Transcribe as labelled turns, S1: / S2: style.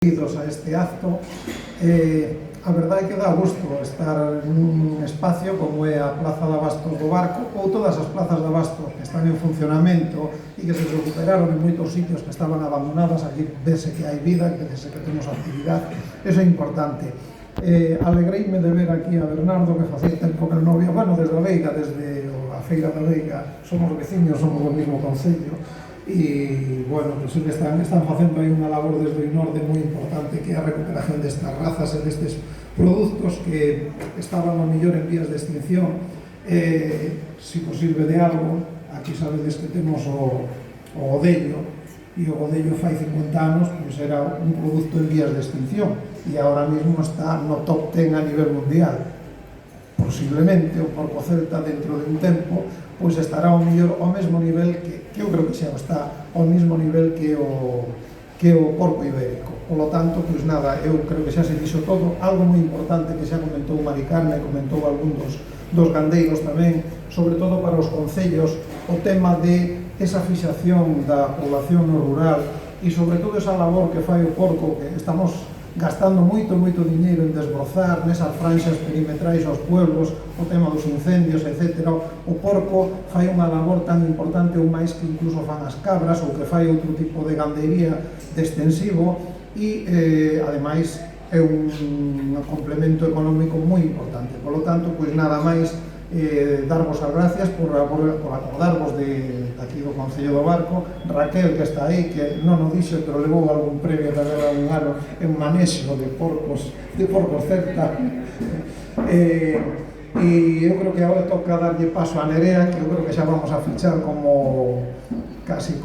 S1: A este acto. A verdade é que dá gusto estar nun espacio como é a Plaza de Abastos do Barco ou todas as plazas de Abastos que están en funcionamento e que se recuperaron en moitos sitios que estaban abandonadas. Aquí vese que hai vida, que vese que temos actividade. Eso é importante. Alegreime de ver aquí a Bernardo, que facía tempo que non vía, bueno, desde a Veiga, desde a Feira da Veiga, somos veciños, somos do mesmo concello. E, bueno, pues que están facendo aí unha labor desde o norte moi importante, que é a recuperación destas razas e destes produtos que estaban ao mellor en vías de extinción. Si posible de algo, aquí sabedes que temos o godello, e o godello fai 50 anos pois era un produto en vías de extinción e agora mesmo está no top 10 a nivel mundial. Posiblemente o porco celta dentro de un tempo pois estará ao mellor ao mesmo nivel que eu creo que xa está ao mesmo nivel que o porco ibérico. Polo tanto, pois nada, eu creo que xa se dixo todo. Algo moi importante que xa comentou Mari Carme, comentou algún dos gandeiros tamén, sobre todo para os concellos, o tema de esa fixación da población no rural e sobre todo esa labor que fai o porco, que estamos gastando moito diñeiro en desbrozar nesas franxas perimetrais aos pueblos, o tema dos incendios, etc. O porco fai unha labor tan importante ou máis que incluso fan as cabras ou que fai outro tipo de gandeiría de extensivo e, ademais, é un complemento económico moi importante. Por lo tanto, pois nada máis darvos as gracias por acordarvos aquí do Concello do Barco. Raquel, que está aí, que non o dixo, pero levou algún premio tamén algún ano en manexo de porcos celta. E eu creo que agora toca darlle paso a Nerea, que eu creo que xa vamos a fichar como casi